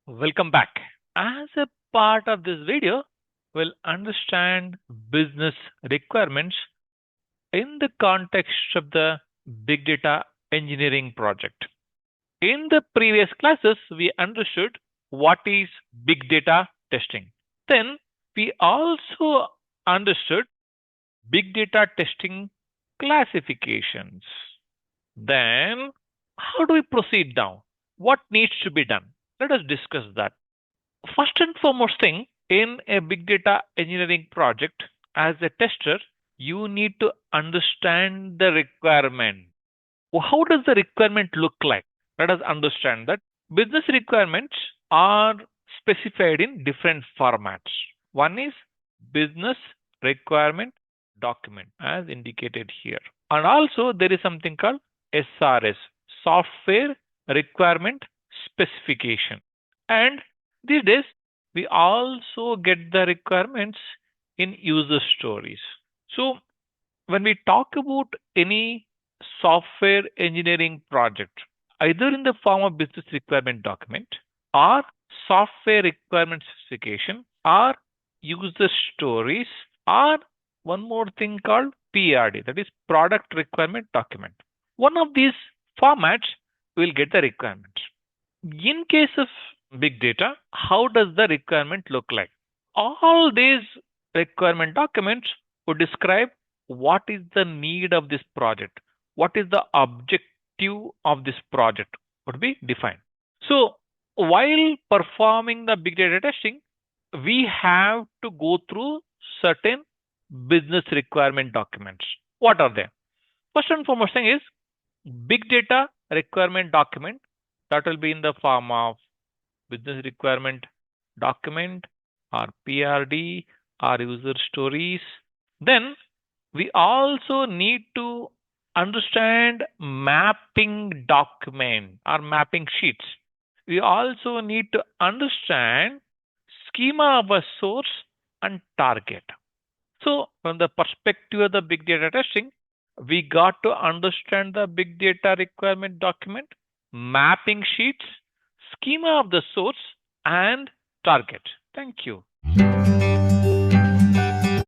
Welcome back. As a part of this video, we'll understand business requirements in the context of the big data engineering project. In the previous classes, we understood what is big data testing. Then we also understood big data testing classifications. Then how do we proceed now? What needs to be done? Let us discuss that. First and foremost thing in a big data engineering project, as a tester, you need to understand the requirement. How does the requirement look like? Let us understand that business requirements are specified in different formats. One is business requirement document, as indicated here. And also there is something called SRS, software requirement specification. And these days, we also get the requirements in user stories. So when we talk about any software engineering project, either in the form of business requirement document or software requirement specification or user stories or one more thing called PRD, that is product requirement document. One of these formats will get the requirements. In case of big data, how does the requirement look like? All these requirement documents would describe what is the need of this project, what is the objective of this project would be defined. So while performing the big data testing, we have to go through certain business requirement documents. What are they? First and foremost thing is big data requirement document, that will be in the form of business requirement document or PRD or user stories. Then we also need to understand mapping document or mapping sheets. We also need to understand schema of a source and target. So from the perspective of the big data testing, we got to understand the big data requirement document, mapping sheets, schema of the source, and target. Thank you.